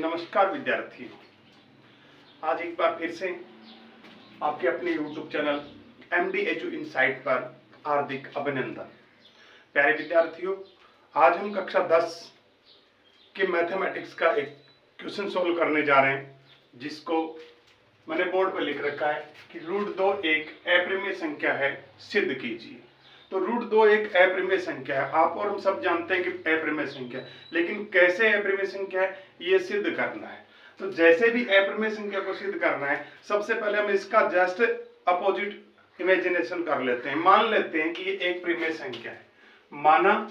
नमस्कार विद्यार्थियों, आज एक बार फिर से आपके अपने YouTube channel MD edu insight पर हार्दिक अभिनंदन। प्यारे विद्यार्थियों, आज हम कक्षा 10 के मैथमेटिक्स का एक क्वेश्चन सोल्व करने जा रहे हैं, जिसको मैंने बोर्ड पर लिख रखा है कि √2 एक अप्रिमेय संख्या है, सिद्ध कीजिए। तो √2 एक अप्रिमेय संख्या है। आप और हम सब जानते हैं कि अप्रिमेय संख्या है, लेकिन कैसे अप्रिमेय संख्या है ये सिद्ध करना है। तो जैसे भी अप्रिमेय संख्या को सिद्ध करना है, सबसे पहले हम इसका जस्ट अपोजिट इमेजिनेशन कर लेते हैं। मान लेते हैं कि ये एक प्रिमेय संख्या है। माना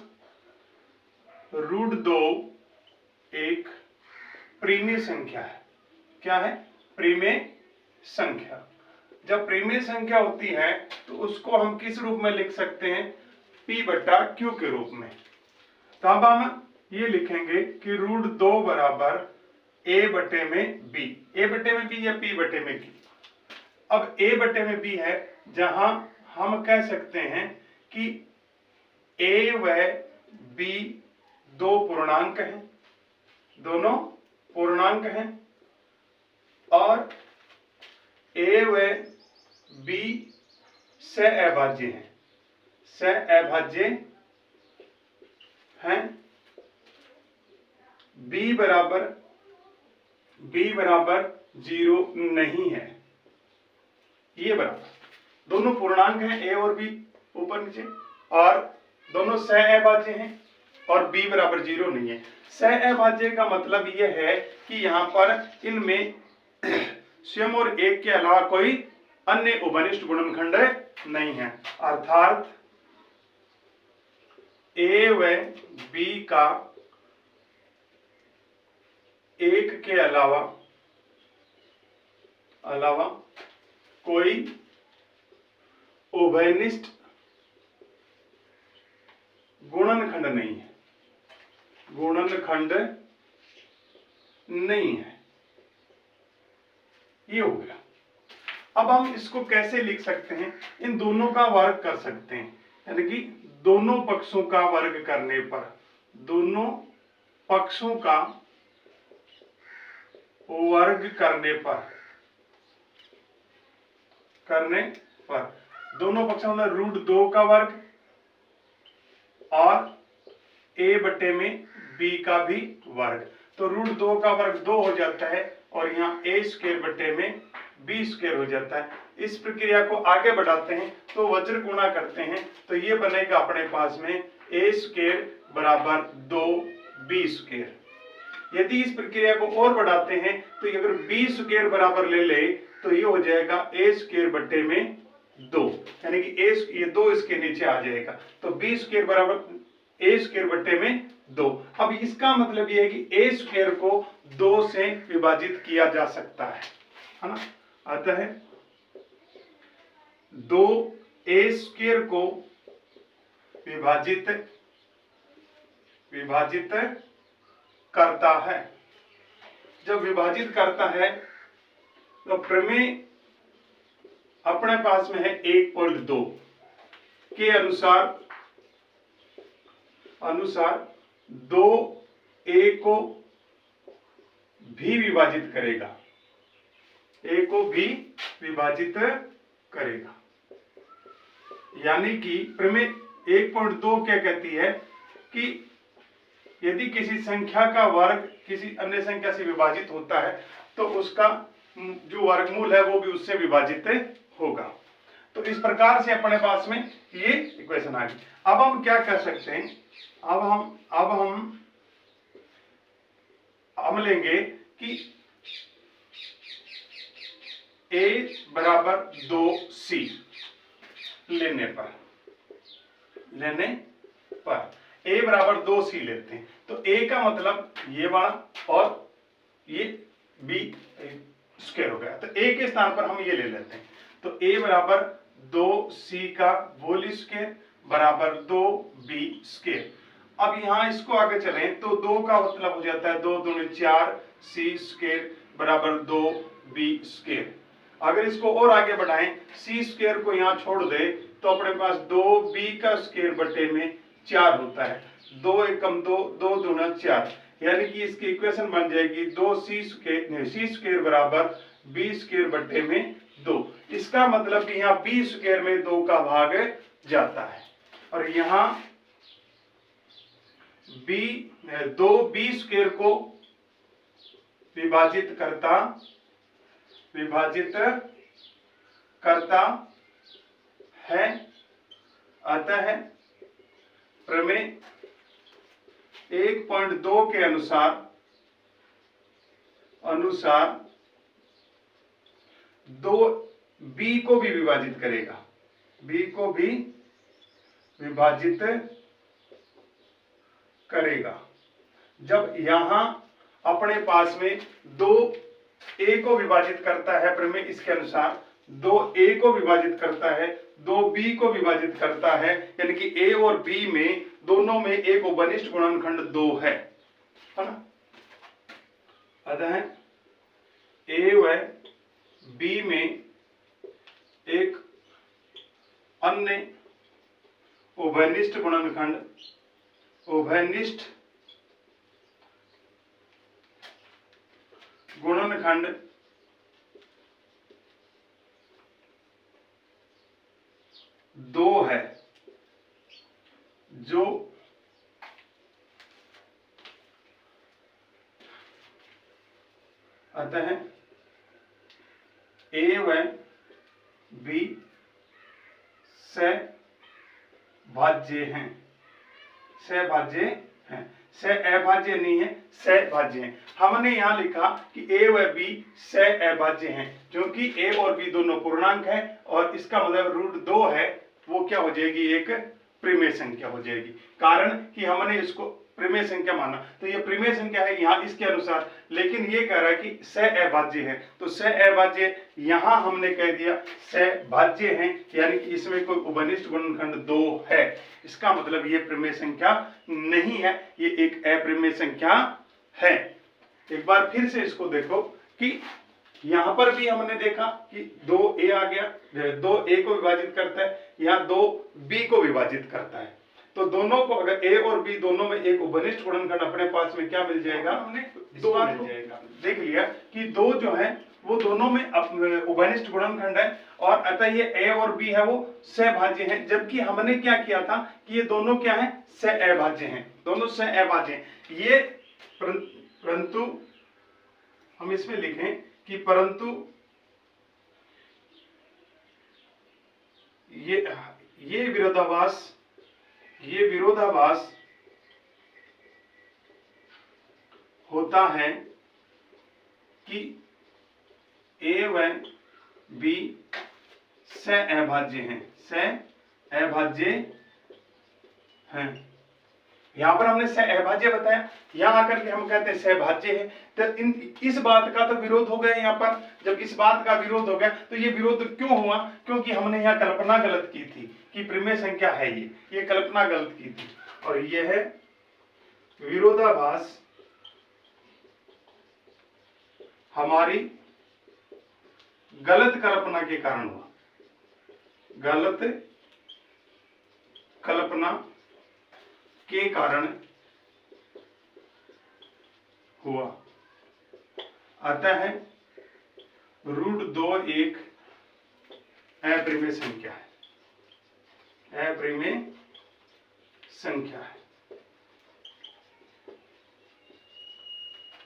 √2 एक प्रिमेय संख्या है। क्या है? प्रिमेय संख्या। जब प्रिमेय संख्या होती है तो उसको हम किस रूप में लिख सकते हैं? P/Q के रूप में। तो अब हम ये लिखेंगे कि √2 बराबर A/B। A/B या P/Q। अब A/B है, जहां हम कह सकते हैं कि A व B दो पूर्णांक हैं, दोनों पूर्णांक हैं, और A व B सहअभाज्य हैं, सहअभाज्य हैं। B बराबर 0 नहीं है। ये बराबर दोनों पूर्णांक हैं, A और B ऊपर नीचे, और दोनों सहअभाज्य हैं, और B बराबर 0 नहीं है। सहअभाज्य का मतलब यह है कि यहाँ पर इनमें स्वयं और एक के अलावा कोई अन्य उभयनिष्ठ गुणनखंड नहीं है। अर्थात A व B का एक के अलावा कोई उभयनिष्ठ गुणनखंड नहीं है, गुणनखंड नहीं है। ये हो गया। अब हम इसको कैसे लिख सकते हैं? इन दोनों का वर्ग कर सकते हैं, यानी कि दोनों पक्षों का वर्ग करने पर, दोनों पक्षों का वर्ग करने पर दोनों पक्षों में √2 का वर्ग और A/B का भी वर्ग। तो √2 का वर्ग 2 हो जाता है, और यहाँ A² हो जाता है। इस प्रक्रिया को आगे बढ़ाते हैं तो वज्र गुणा करते हैं, तो ये बनेगा अपने पास में A² बराबर 2B²। यदि इस प्रक्रिया को और बढ़ाते हैं तो अगर B² बराबर ले ले तो ये हो जाएगा A²/2, यानी कि ये 2 इसके नीचे आ जाएगा। तो B² बराबर A²/2। अब इसका मतलब ये है कि A² को 2 से विभाजित किया जा सकता है ना। अतः 2 A² को विभाजित करता है। जब विभाजित करता है तो प्रमेय अपने पास में है 1.2 के अनुसार 2A को भी विभाजित करेगा, A को भी विभाजित करेगा। यानी कि प्रमेय 1.2 क्या कहती है कि यदि किसी संख्या का वर्ग किसी अन्य संख्या से विभाजित होता है तो उसका जो वर्गमूल है वो भी उससे विभाजित होगा। तो इस प्रकार से अपने पास में ये इक्वेशन आ गई। अब हम क्या कर सकते हैं? अब हम लेंगे कि A बराबर 2C लेने पर A बराबर 2C लेते हैं, तो A का मतलब ये वाला और ये B² हो गया। तो A के स्थान पर हम ये ले लेते हैं, तो A बराबर 2C का होल स्क्वायर बराबर 2B²। अब यहाँ इसको आगे चलें तो 2 का मतलब हो जाता है 2 दूनी 4, C² बराबर 2B²। अगर इसको और आगे बढ़ाएं, C² को यहाँ छोड़ दे तो अपने पास 2B² बटे में 4 होता है। 2 एकम 2, 2 दूना 4, यानी कि इसकी इक्वेशन बन जाएगी 2c² बराबर b² बट्टे में 2। इसका मतलब कि यहाँ b² में 2 का भाग जाता है और यहाँ 2b² को विभाजित करता है। अतः प्रमेय 1.2 के अनुसार 2b को भी विभाजित करेगा, b को भी विभाजित करेगा। जब यहां अपने पास में 2a को विभाजित करता है प्रमेय इसके अनुसार, 2a को विभाजित करता है, 2b को विभाजित करता है, यानी कि a और b में दोनों में एक उपनिष्ठ गुणनखंड 2 है ना। अतः a व b में एक अन्य उभयनिष्ठ गुणनखंड 2 है, जो अतः a व b सहभाज्य हैं, सहअभाज्य नहीं है, सहभाज्य हैं। हमने यहां लिखा कि a व b सहअभाज्य हैं क्योंकि a और b दोनों पूर्णांक है और इसका मतलब √2 है, वो क्या हो जाएगी, एक प्रिमेय संख्या हो जाएगी। कारण कि हमने इसको प्रिमेय संख्या माना, तो ये प्रिमेय संख्या है यहाँ इसके अनुसार, लेकिन ये कह रहा है कि सहअभाज्य है, तो सहअभाज्य यहाँ हमने कह दिया सहभाज्य है, यानी कि इसमें कोई उपनिष्ठ गुणनखंड 2 है। इसका मतलब ये प्रिमेय संख्या नहीं है, ये एक अप्रिमेय संख्या है। एक बार फिर से इसको देखो कि यहां पर भी हमने देखा कि 2a आ गया, 2a को विभाजित करता है, यहाँ 2b को विभाजित करता है, तो दोनों को अगर a और b दोनों में एक उपनिष्ठ गुणनखंड अपने पास में क्या मिल जाएगा, हमने 2 मिल जाएगा। देख लिया कि 2 जो है वो दोनों में उभयनिष्ठ गुणनखंड है और अतः ये a और b है वो सहभाज्य हैं, जबकि हमने क्या किया था कि ये दोनों क्या है, सहअभाज्य हैं, दोनों सहअभाज्य हैं। ये परंतु हम इसमें लिखें कि परंतु ये विरोधाभास होता है कि a व b सहअभाज्य हैं। यहां पर हमने सहअभाज्य बताया, यहां आकर के हम कहते हैं सहभाज्य है, तो इस बात का तो विरोध हो गया। यहाँ पर जब इस बात का विरोध हो गया तो ये विरोध क्यों हुआ, क्योंकि हमने यहाँ कल्पना गलत की थी कि प्रिमेय संख्या है, ये कल्पना गलत की थी और यह है विरोधाभास हमारी गलत कल्पना के कारण हुआ, गलत कल्पना के कारण हुआ। अतः √2 एक अप्रिमेय संख्या है, अप्रिमेय संख्या है।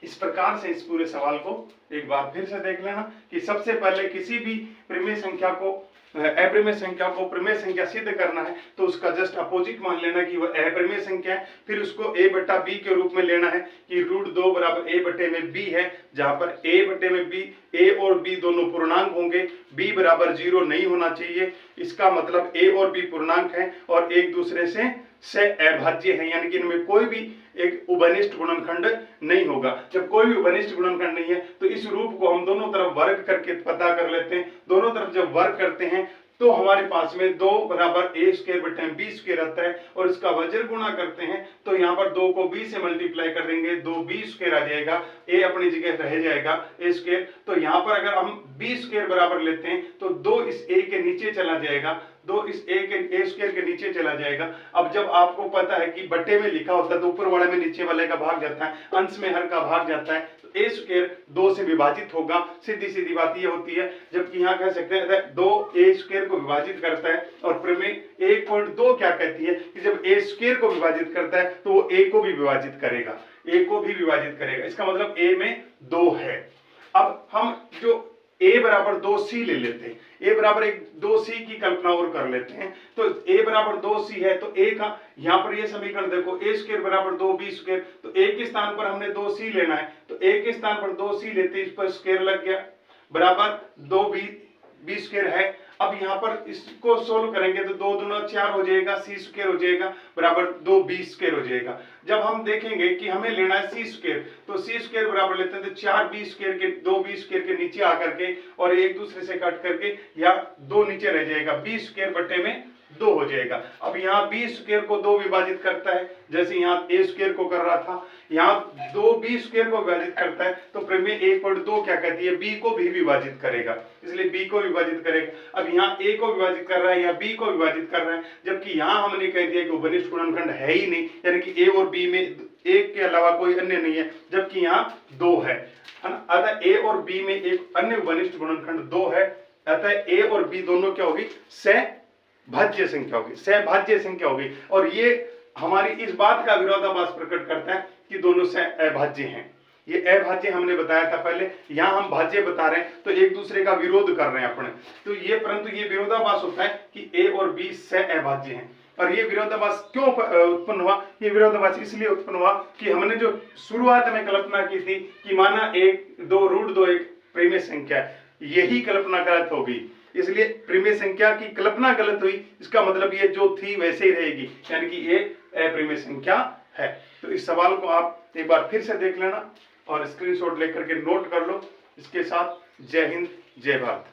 इस प्रकार से इस पूरे सवाल को एक बार फिर से देख लेना कि सबसे पहले किसी भी प्रिमेय संख्या को अप्रिमेय संख्या को प्रिमेय संख्या सिद्ध करना है तो उसका जस्ट अपोजिट मान लेना कि वह अप्रिमेय संख्या है। फिर उसको a बटा b के रूप में लेना है कि √2 बराबर a बटे में b है, जहां पर a बटे में b, a और b दोनों पूर्णांक होंगे, b बराबर 0 नहीं होना चाहिए। इसका मतलब a और b पूर्णांक हैं और एक दूसरे से सहअभाज्य हैं, यानी कि इनमें कोई भी एक उभयनिष्ठ गुणनखंड नहीं होगा। जब कोई भी उभयनिष्ठ गुणनखंड नहीं है तो इस रूप को हम दोनों तरफ वर्ग करके पता कर लेते हैं। दोनों तरफ जब वर्ग करते हैं तो हमारे पास में 2 बराबर a² बटे b² आता है और इसका वज्र गुणा करते हैं तो यहाँ पर 2 को b से मल्टीप्लाई कर देंगे, 2b² आ जाएगा, a अपनी जगह रह जाएगा a²। तो यहाँ पर अगर हम b² बराबर लेते हैं तो 2 इस a के नीचे चला जाएगा, 2 इस ए स्क्वायर के नीचे चला जाएगा। अब जब आपको पता है कि बट्टे में लिखा होता है तो ऊपर वाले में नीचे वाले का भाग जाता है, अंश में हर का भाग जाता है, तो ए स्क्वायर 2 से विभाजित होगा। सीधी सीधी बात ये होती है, जबकि यहाँ कह सकते हैं 2 ए स्क्वायर को विभाजित करता है, और प्रमेय 1.2 क्या कहती है कि जब ए स्क्वायर को विभाजित करता है तो वो ए को भी विभाजित करेगा, ए को भी विभाजित करेगा। इसका मतलब ए में 2 है। अब हम जो a बराबर 2c ले लेते हैं, a बराबर 2c की कल्पना और कर लेते हैं। तो a बराबर 2c है तो a का यहाँ पर ये समीकरण देखो, a स्क्वायर बराबर 2b स्क्वायर, तो a के स्थान पर हमने 2c लेना है, तो a के स्थान पर 2c लेते इस पर स्क्वायर लग गया, बराबर 2b स्क्वायर है। अब यहाँ पर इसको सोल्व करेंगे तो 2 दूना 4 हो जाएगा, c स्क्वायर हो जाएगा, बराबर 2b स्क्वायर हो जाएगा। जब हम देखेंगे कि हमें लेना है c स्क्वायर, तो c स्क्वायर बराबर लेते हैं तो 4b स्क्वायर के 2b स्क्वायर के नीचे आकर के और एक दूसरे से कट करके या 2 नीचे रह जाएगा, b स्क्वायर बटे में 2 हो जाएगा। अब यहाँ b स्क्वायर को 2 विभाजित करता है, जैसे यहाँ a स्क्वायर को कर रहा था, यहाँ 2b स्क्वायर को विभाजित करता है, तो प्रमेय 1.2 क्या कहती है, b को भी विभाजित करेगा, इसलिए b को विभाजित करेगा। अब यहाँ a को विभाजित कर रहा है, यहाँ b को विभाजित कर रहा है, जबकि यहाँ हमने कह दिया कि उपनिष्ठ गुणनखंड है ही नहीं, यानी कि a और b में एक के अलावा कोई अन्य नहीं है, जबकि यहाँ 2 है ना। अतः a और b में एक अन्य उपनिष्ठ गुणनखंड 2 है, अतः a और b दोनों क्या होगी, सहभाज्य संख्या होगी, सहभाज्य संख्या होगी। और ये हमारी इस बात का विरोधाभास प्रकट करता है कि दोनों अभाज्य हैं। ये अभाज्य हमने बताया था पहले, यहाँ हम भाज्य बता रहे हैं तो एक दूसरे का विरोध कर रहे हैं अपने, तो ये परंतु ये विरोधाभास होता है कि a और b सहअभाज्य हैं। और ये विरोधाभास क्यों उत्पन्न हुआ, ये विरोधाभास इसलिए उत्पन्न हुआ कि हमने जो शुरुआत में कल्पना की थी कि माना 1 2 √2 एक प्रिमेय संख्या है, यही कल्पना गलत हो गई, इसलिए प्रिमेय संख्या की कल्पना गलत हुई। इसका मतलब ये जो थी वैसे ही रहेगी, यानी कि ये अप्रिमेय संख्या है। तो इस सवाल को आप एक बार फिर से देख लेना और स्क्रीनशॉट लेकर के नोट कर लो। इसके साथ जय हिंद, जय भारत।